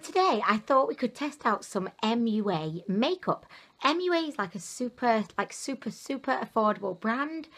today I thought we could test out some MUA makeup. MUA is like a super affordable brand.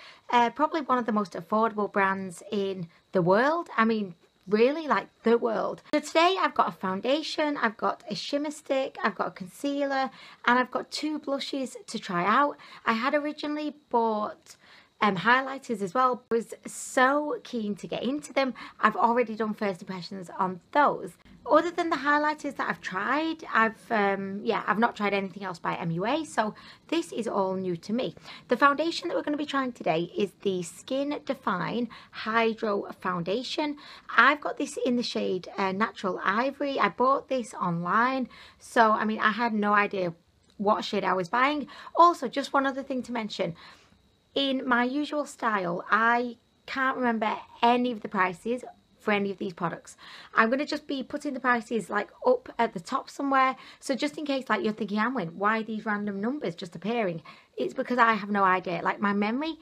Probably one of the most affordable brands in the world. I mean, really, like the world. So today I've got a foundation, I've got a shimmer stick, I've got a concealer, and I've got two blushes to try out. I had originally bought highlighters as well. I was so keen to get into them. I've already done first impressions on those. Other than the highlighters that I've tried, I've not tried anything else by MUA, so this is all new to me. The foundation that we're going to be trying today is the Skin Define Hydro Foundation. I've got this in the shade Natural Ivory. I bought this online, so I mean I had no idea what shade I was buying. Also, just one other thing to mention. In my usual style, I can't remember any of the prices for any of these products. I'm going to just be putting the prices like up at the top somewhere. So just in case like you're thinking, Anwen, why are these random numbers just appearing? It's because I have no idea. Like my memory,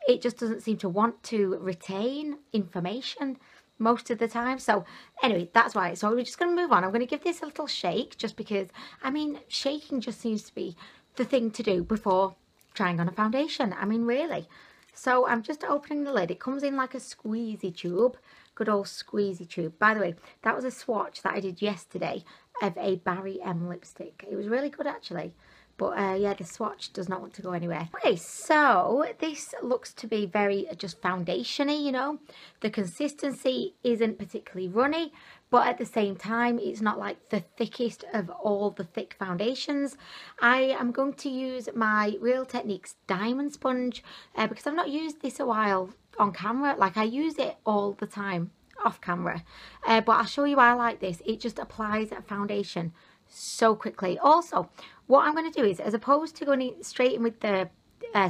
it just doesn't seem to want to retain information most of the time. So anyway, that's why. So we're just going to move on. I'm going to give this a little shake just because, I mean, shaking just seems to be the thing to do before trying on a foundation. I mean, really. So I'm just opening the lid. It comes in like a squeezy tube. Good old squeezy tube. By the way, that was a swatch that I did yesterday of a Barry M lipstick. It was really good actually. But yeah, the swatch does not want to go anywhere. Okay, so this looks to be very just foundation-y, you know. The consistency isn't particularly runny, but at the same time, it's not like the thickest of all the thick foundations. I am going to use my Real Techniques Diamond Sponge because I've not used this a while on camera. Like I use it all the time off camera. But I'll show you why I like this. It just applies a foundation so quickly. Also, what I'm going to do is, as opposed to going straight in with the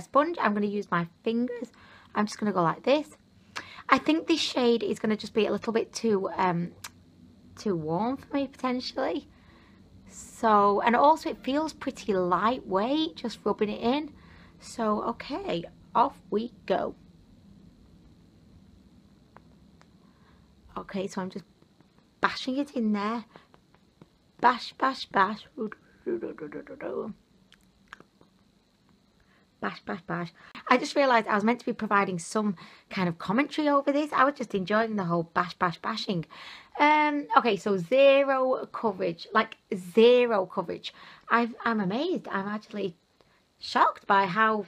sponge, I'm going to use my fingers. I'm just going to go like this. I think this shade is going to just be a little bit too warm for me potentially. So, and also it feels pretty lightweight just rubbing it in. So, okay, off we go. Okay, so I'm just bashing it in there. Bash, bash, bash. Bash, bash, bash. I just realised I was meant to be providing some kind of commentary over this. I was just enjoying the whole bash, bash, bashing. Okay, so zero coverage. Like, zero coverage. I'm amazed. I'm actually shocked by how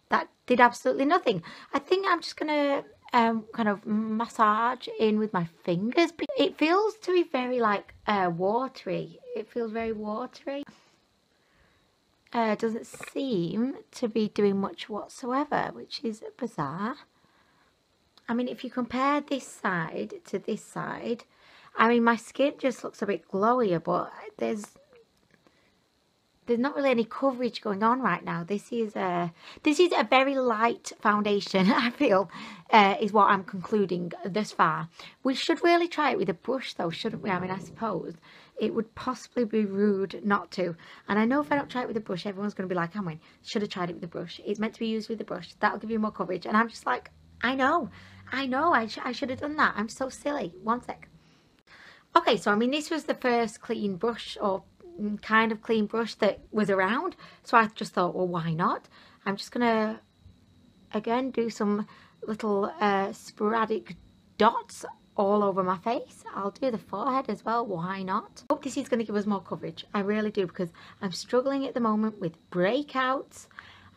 that did absolutely nothing. I think I'm just going to kind of massage in with my fingers. It feels to be very like watery. It feels very watery. Doesn't seem to be doing much whatsoever, which is bizarre. I mean, if you compare this side to this side, I mean, my skin just looks a bit glowier, but there's not really any coverage going on right now. This is a very light foundation, I feel, is what I'm concluding thus far. We should really try it with a brush though, shouldn't we? I mean, I suppose it would possibly be rude not to. And I know if I don't try it with a brush, everyone's going to be like, Anwen, should have tried it with a brush. It's meant to be used with a brush. That'll give you more coverage. And I'm just like, I know, I should have done that. I'm so silly. One sec. Okay, so I mean, this was the first clean brush or kind of clean brush that was around, so I just thought, well, why not? I'm just gonna again do some little sporadic dots all over my face. I'll do the forehead as well, why not? I hope this is going to give us more coverage. I really do, because I'm struggling at the moment with breakouts.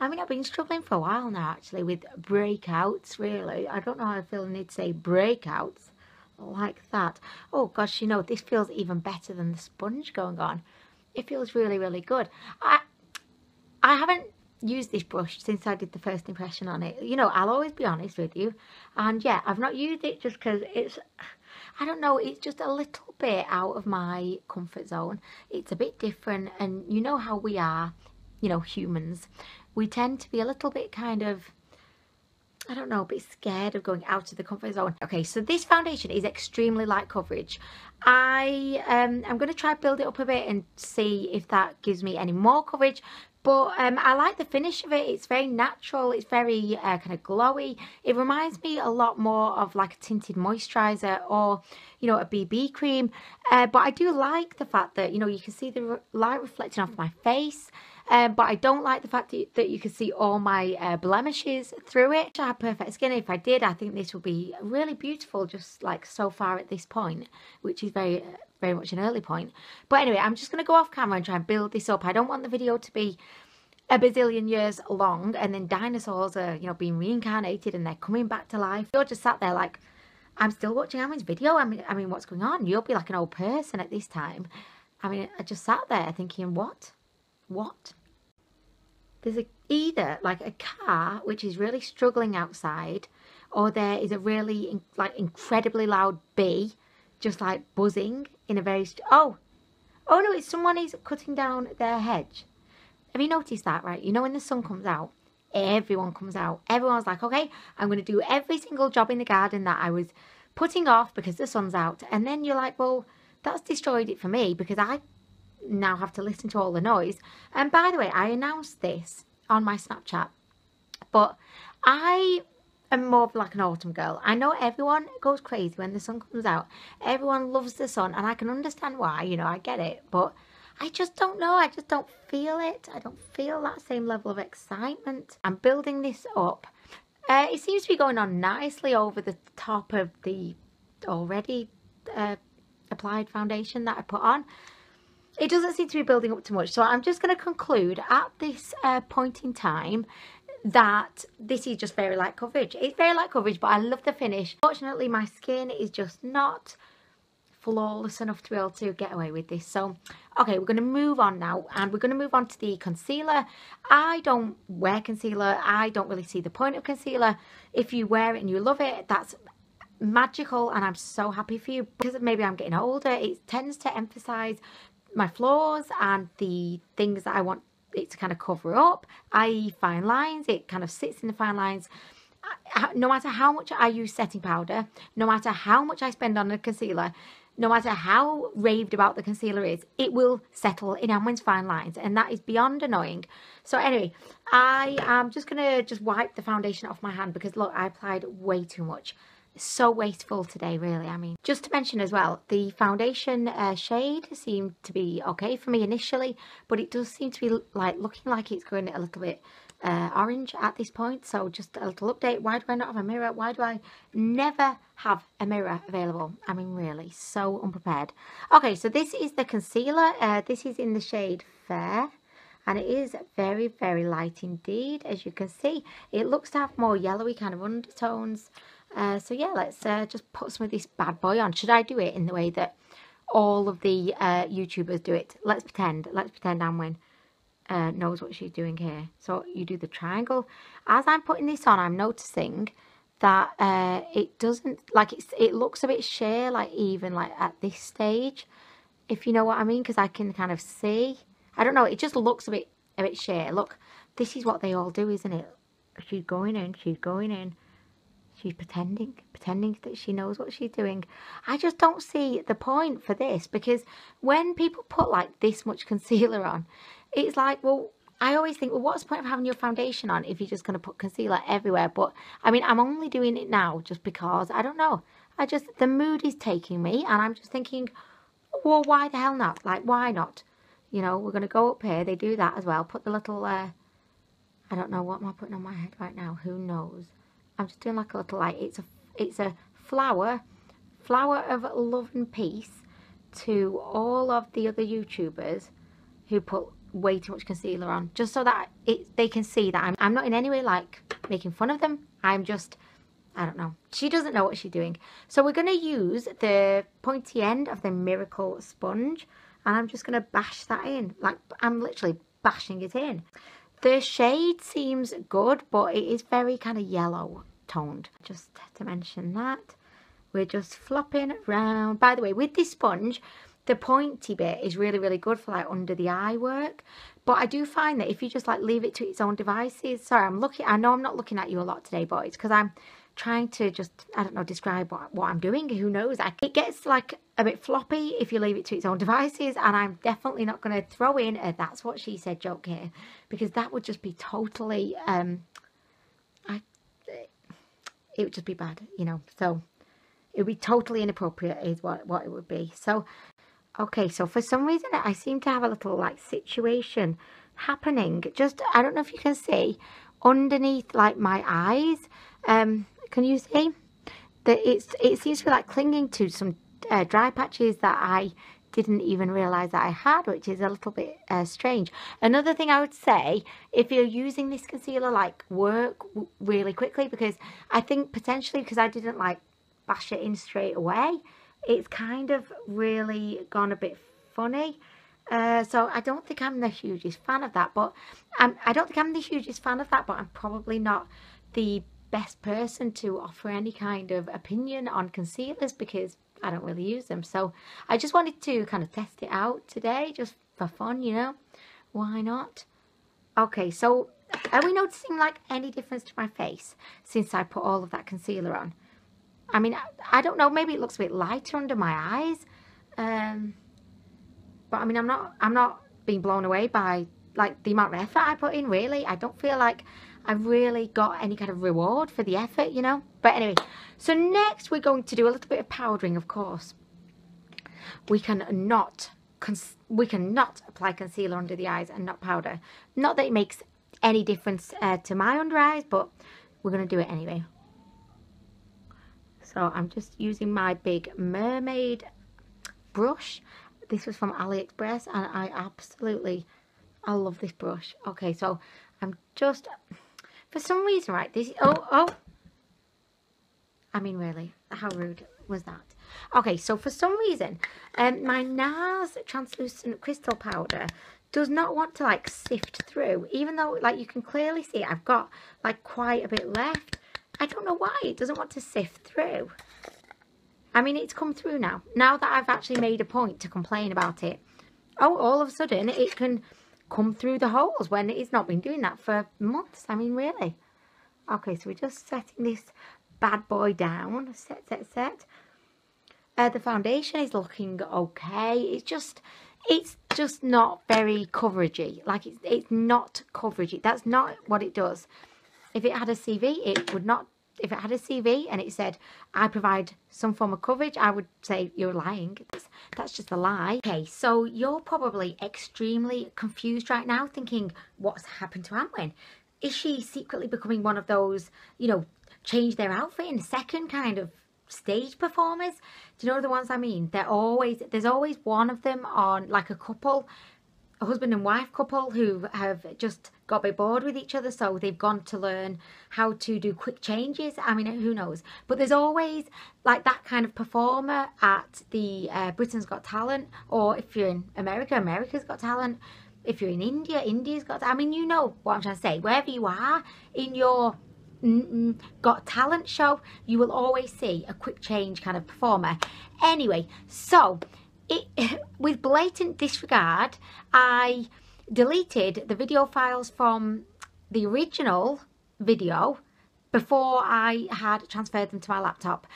I mean, I've been struggling for a while now actually with breakouts, really. I don't know how I feel I need to say breakouts like that. Oh gosh, you know, this feels even better than the sponge going on. It feels really, really good. I haven't used this brush since I did the first impression on it. You know, I'll always be honest with you. And yeah, I've not used it just because it's, I don't know, it's just a little bit out of my comfort zone. It's a bit different, and you know how we are, you know, humans. We tend to be a little bit kind of, I don't know, a bit scared of going out of the comfort zone. Okay, so this foundation is extremely light coverage. I'm going to try build it up a bit and see if that gives me any more coverage. But I like the finish of it. It's very natural. It's very kind of glowy. It reminds me a lot more of like a tinted moisturiser or, you know, a BB cream. But I do like the fact that, you know, you can see the light reflecting off my face. But I don't like the fact that you can see all my blemishes through it. I have perfect skin. If I did, I think this would be really beautiful just like so far at this point, which is very much an early point. But anyway, I'm just going to go off camera and try and build this up. I don't want the video to be a bazillion years long and then dinosaurs are, you know, being reincarnated and they're coming back to life. You're just sat there like, I'm still watching Anwen's video. I mean, what's going on? You'll be like an old person at this time. I mean, I just sat there thinking, what? There's either like a car which is really struggling outside, or there is a really like incredibly loud bee just like buzzing in a very oh no, it's someone is cutting down their hedge. Have you noticed that? Right, you know, when the sun comes out, everyone comes out. Everyone's like, okay, I'm going to do every single job in the garden that I was putting off because the sun's out. And then you're like, well, that's destroyed it for me because I now have to listen to all the noise. And by the way, I announced this on my Snapchat, but I am more of like an autumn girl. I know everyone goes crazy when the sun comes out. Everyone loves the sun, and I can understand why, you know, I get it, but I just don't know. I just don't feel it. I don't feel that same level of excitement. I'm building this up. It seems to be going on nicely over the top of the already applied foundation that I put on. It doesn't seem to be building up too much. So I'm just going to conclude at this point in time that this is just very light coverage. It's very light coverage, but I love the finish. Fortunately, my skin is just not flawless enough to be able to get away with this. So, okay, we're going to move on now, and we're going to move on to the concealer. I don't wear concealer. I don't really see the point of concealer. If you wear it and you love it, that's magical, and I'm so happy for you. Because maybe I'm getting older, it tends to emphasize my flaws and the things that I want it to kind of cover up, i.e. fine lines. It kind of sits in the fine lines. No matter how much I use setting powder, no matter how much I spend on a concealer, no matter how raved about the concealer is, it will settle in Anwen's fine lines, and that is beyond annoying. So anyway, I am just going to wipe the foundation off my hand because look, I applied way too much. So wasteful today, really. I mean, just to mention as well, the foundation shade seemed to be okay for me initially, but it does seem to be like looking like it's going a little bit orange at this point. So just a little update. Why do I not have a mirror? Why do I never have a mirror available? I mean, really, so unprepared. Okay, so this is the concealer. This is in the shade Fair, and it is very, very light indeed. As you can see, it looks to have more yellowy kind of undertones. So yeah, let's just put some of this bad boy on. Should I do it in the way that all of the YouTubers do it? Let's pretend Anwen knows what she's doing here. So you do the triangle. As I'm putting this on, I'm noticing that it doesn't, like, it looks a bit sheer, like even like at this stage, if you know what I mean, because I can kind of see. I don't know, it just looks a bit sheer. Look, this is what they all do, isn't it? She's going in, she's going in. She's pretending that she knows what she's doing. I just don't see the point for this, because when people put like this much concealer on, it's like, well, I always think, well, what's the point of having your foundation on if you're just going to put concealer everywhere? But I mean, I'm only doing it now just because, I don't know. The mood is taking me, and I'm just thinking, well, why the hell not? Like, why not? You know, we're going to go up here. They do that as well. Put the little, I don't know, what am I putting on my head right now? Who knows? I'm just doing like a little, like, it's a flower of love and peace to all of the other YouTubers who put way too much concealer on, just so that they can see that I'm not in any way like making fun of them. I'm just, I don't know. She doesn't know what she's doing. So we're going to use the pointy end of the Miracle sponge, and I'm just going to bash that in. Like, I'm literally bashing it in. The shade seems good, but it is very kind of yellow toned. Just to mention that, we're just flopping around. By the way, with this sponge, the pointy bit is really, really good for like under the eye work. But I do find that if you just like leave it to its own devices. Sorry, I know I'm not looking at you a lot today, but it's because I'm trying to just, I don't know, describe what I'm doing. Who knows? It gets like a bit floppy if you leave it to its own devices, and I'm definitely not going to throw in a "that's what she said" joke here, because that would just be totally, it would just be bad, you know. So it would be totally inappropriate is what it would be. So, okay, so for some reason I seem to have a little like situation happening. Just, I don't know if you can see underneath like my eyes. Can you see that it seems to be like clinging to some dry patches that I didn't even realize that I had, which is a little bit strange. Another thing I would say, if you're using this concealer, like work really quickly, because I think potentially because I didn't like bash it in straight away, it's kind of really gone a bit funny. So I don't think I'm the hugest fan of that, but I'm probably not the best person to offer any kind of opinion on concealers because I don't really use them. So I just wanted to kind of test it out today, just for fun, you know. Why not? Okay, so are we noticing like any difference to my face since I put all of that concealer on? I mean, I don't know, maybe it looks a bit lighter under my eyes. But I mean, I'm not being blown away by like the amount of effort I put in, really. I don't feel like I've really got any kind of reward for the effort, you know. But anyway, so next we're going to do a little bit of powdering, of course. We cannot apply concealer under the eyes and not powder. Not that it makes any difference to my under eyes, but we're going to do it anyway. So I'm just using my big mermaid brush. This was from AliExpress, and I love this brush. Okay, so I'm just, for some reason, right, this, I mean, really, how rude was that? Okay, so for some reason, my NARS translucent crystal powder does not want to, like, sift through, even though, like, you can clearly see I've got, like, quite a bit left. I don't know why it doesn't want to sift through. I mean, it's come through now. Now that I've actually made a point to complain about it. Oh, all of a sudden, it can come through the holes when it's not been doing that for months. I mean, really. Okay, so we're just setting this bad boy down. Set. The foundation is looking okay. It's just not very coveragey. Like, it's not coveragey. That's not what it does. If it had a CV, it would not. If it had a CV and it said, I provide some form of coverage, I would say you're lying. That's just a lie. Okay, so you're probably extremely confused right now, thinking, what's happened to Anwen? Is she secretly becoming one of those, you know, change their outfit in a second kind of stage performers? Do you know the ones I mean? There's always one of them on, like, a couple, a husband and wife couple who have just got a bit bored with each other, so they've gone to learn how to do quick changes. I mean, who knows? But there's always like that kind of performer at the Britain's Got Talent, or if you're in America, America's Got Talent. If you're in India, India's Got Talent. I mean, you know what I'm trying to say. Wherever you are in your Got Talent show, you will always see a quick change kind of performer. Anyway, so with blatant disregard, I deleted the video files from the original video before I had transferred them to my laptop.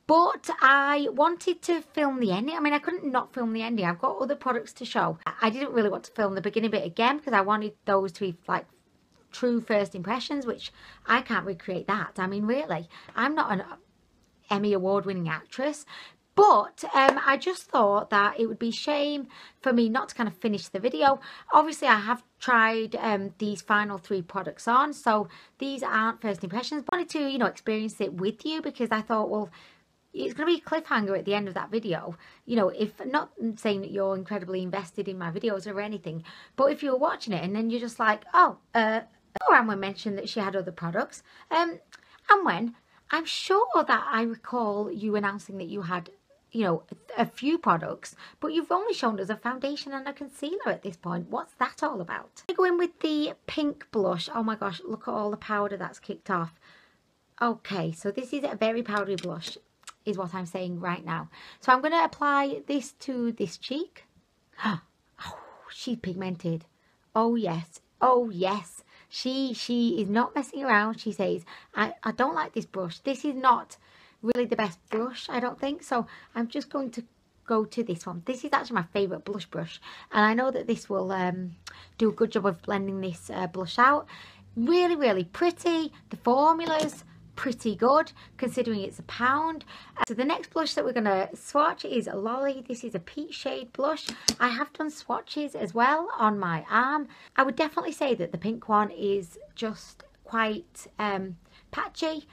But I wanted to film the ending. I mean, I couldn't not film the ending. I've got other products to show. I didn't really want to film the beginning bit again because I wanted those to be like true first impressions, which I can't recreate that. I mean, really, I'm not an Emmy award-winning actress. But I just thought that it would be a shame for me not to kind of finish the video. Obviously, I have tried these final 3 products on, so these aren't first impressions. I wanted to, you know, experience it with you because I thought, well, it's going to be a cliffhanger at the end of that video. You know, if not saying that you're incredibly invested in my videos or anything, but if you're watching it and then you're just like, oh, Anwen mentioned that she had other products. Anwen, I'm sure that I recall you announcing that you had, you know, a few products, but you've only shown us a foundation and a concealer at this point. What's that all about? I go in with the pink blush. Oh my gosh, look at all the powder that's kicked off. Okay, so this is a very powdery blush, is what I'm saying right now. So I'm going to apply this to this cheek. Oh, she's pigmented. Oh yes, oh yes. She is not messing around. She says, I don't like this brush. This is not really the best brush, I don't think. So I'm just going to go to this one. This is actually my favourite blush brush, and I know that this will do a good job of blending this blush out. Really, really pretty. The formula's pretty good considering it's £1. So the next blush that we're going to swatch is Lolly. This is a peach shade blush. I have done swatches as well on my arm. I would definitely say that the pink one is just quite patchy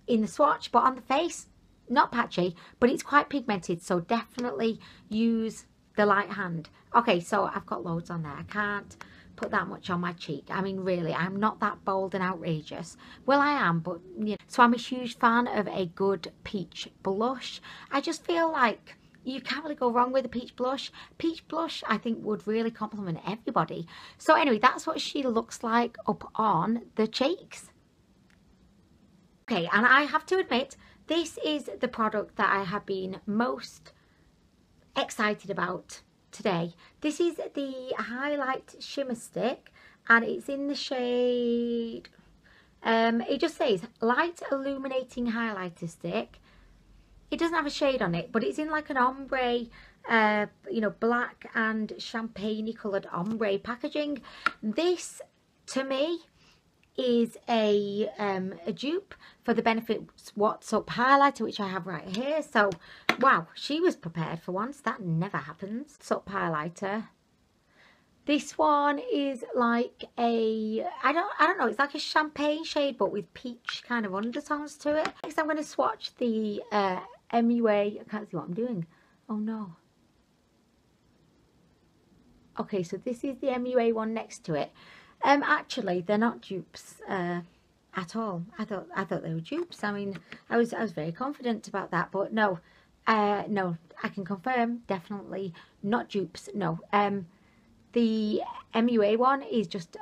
in the swatch, but on the face, not patchy, but it's quite pigmented, so definitely use the light hand. Okay, so I've got loads on there. I can't put that much on my cheek. I mean, really, I'm not that bold and outrageous. Well, I am, but you know. So I'm a huge fan of a good peach blush. I just feel like you can't really go wrong with a peach blush. Peach blush, I think, would really compliment everybody. So anyway, that's what she looks like up on the cheeks. Okay, and I have to admit, this is the product that I have been most excited about today. This is the Highlight Shimmer Stick, and it's in the shade, it just says Light Illuminating Highlighter Stick. It doesn't have a shade on it, but it's in like an ombre, you know, black and champagne coloured ombre packaging. This, to me, is a dupe for the Benefits What's Up highlighter, which I have right here. So wow, she was prepared for once. That never happens. What's Up highlighter. This one is like a I don't know, it's like a champagne shade but with peach kind of undertones to it. Next I'm going to swatch the MUA. I can't see what I'm doing. Oh no. Okay, so this is the MUA one next to it. Actually, they're not dupes at all. I thought they were dupes. I mean, I was very confident about that, but no, no, I can confirm, definitely not dupes. No, the MUA one is just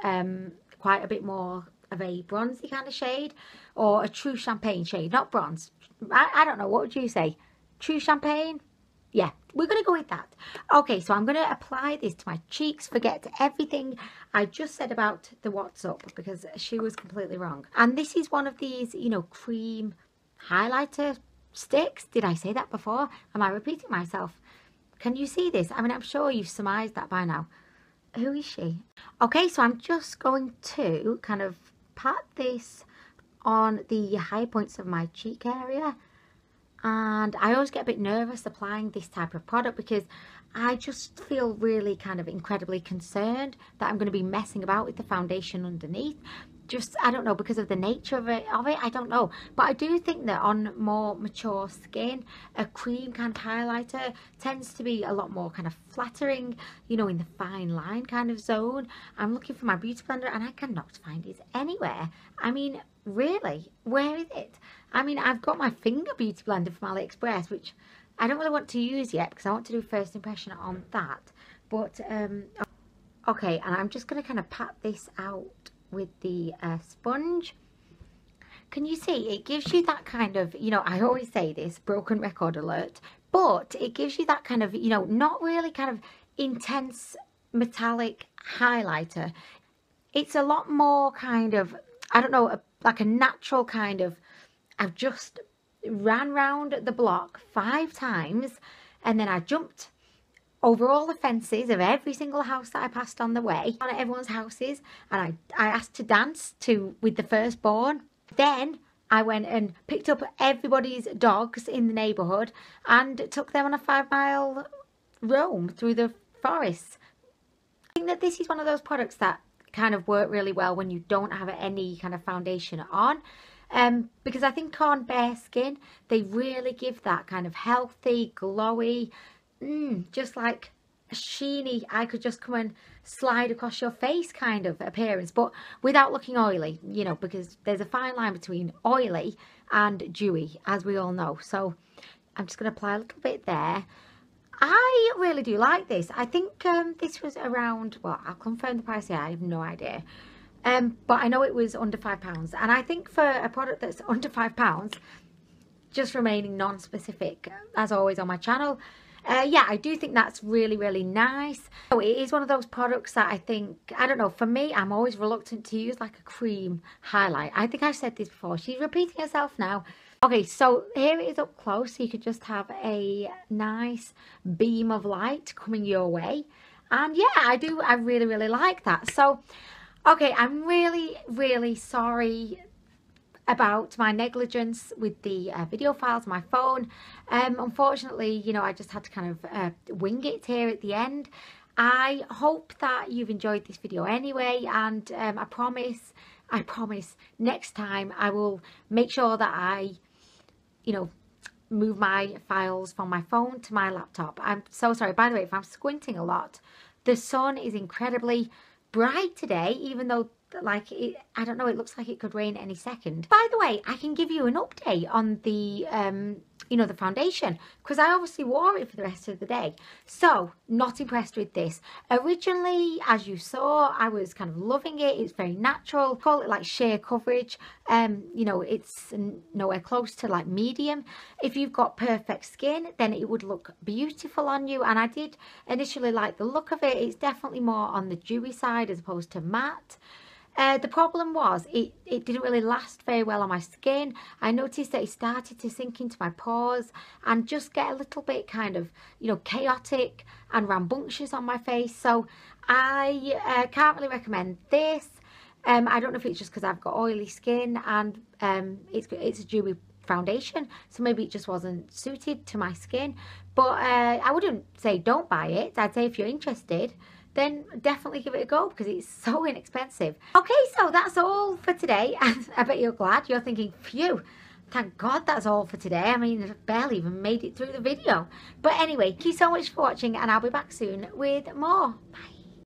quite a bit more of a bronzy kind of shade, or a true champagne shade, not bronze. I don't know. What would you say? True champagne? Yeah, we're going to go with that. Okay, so I'm going to apply this to my cheeks. Forget everything I just said about the What's Up, because she was completely wrong. And this is one of these, you know, cream highlighter sticks. Did I say that before? Am I repeating myself? Can you see this? I mean, I'm sure you've surmised that by now. Who is she? Okay, so I'm just going to kind of pat this on the high points of my cheek area. And I always get a bit nervous applying this type of product because I just feel really kind of incredibly concerned that I'm going to be messing about with the foundation underneath. Just, I don't know, because of the nature of it, I don't know. But I do think that on more mature skin, a cream kind of highlighter tends to be a lot more kind of flattering, you know, in the fine line kind of zone. I'm looking for my beauty blender and I cannot find it anywhere. I mean, really, where is it? I mean, I've got my finger beauty blender from AliExpress, which I don't really want to use yet because I want to do first impression on that. But, okay, and I'm just going to kind of pat this out with the sponge. Can you see? It gives you that kind of, you know, I always say this, broken record alert, but it gives you that kind of, you know, not really kind of intense metallic highlighter. It's a lot more kind of, I don't know, like a natural kind of, I've just ran round the block 5 times and then I jumped over all the fences of every single house that I passed on the way, on everyone's houses, and I asked to dance with the firstborn. Then I went and picked up everybody's dogs in the neighbourhood and took them on a 5-mile roam through the forests. I think that this is one of those products that kind of work really well when you don't have any kind of foundation on. Because I think on bare skin, they really give that kind of healthy, glowy, just like a sheeny, I could just come and slide across your face kind of appearance, but without looking oily, you know, because there's a fine line between oily and dewy, as we all know. So I'm just going to apply a little bit there. I really do like this. I think this was around, well, I'll confirm the price here, I have no idea. But I know it was under £5, and I think for a product that's under £5, just remaining non-specific, as always on my channel, Yeah, I do think that's really, really nice. So it is one of those products that I think, I don't know, for me, I'm always reluctant to use like a cream highlight. I think I've said this before. She's repeating herself now. Okay, so here it is up close. So you could just have a nice beam of light coming your way. And yeah, I really, really like that. So, okay, I'm really, really sorry about my negligence with the video files on my phone. Unfortunately, you know, I just had to kind of wing it here at the end. I hope that you've enjoyed this video anyway, and I promise next time I will make sure that I, you know, move my files from my phone to my laptop. I'm so sorry, by the way, if I'm squinting a lot. The sun is incredibly bright today, even though like I don't know, it looks like it could rain any second. By the way, I can give you an update on the you know, the foundation, because I obviously wore it for the rest of the day. So not impressed with this. Originally, as you saw, I was kind of loving it. It's very natural. Call it like sheer coverage. You know, it's nowhere close to like medium. If you've got perfect skin, then it would look beautiful on you, and I did initially like the look of it. It's definitely more on the dewy side as opposed to matte. The problem was it didn't really last very well on my skin. I noticed that it started to sink into my pores and just get a little bit kind of, you know, chaotic and rambunctious on my face. So I can't really recommend this. I don't know if it's just because I've got oily skin and it's a dewy foundation, so maybe it just wasn't suited to my skin. But I wouldn't say don't buy it. I'd say if you're interested, then definitely give it a go because it's so inexpensive. Okay, so that's all for today. I bet you're glad. You're thinking, phew, thank God that's all for today. I mean, I barely even made it through the video. But anyway, thank you so much for watching, and I'll be back soon with more. Bye.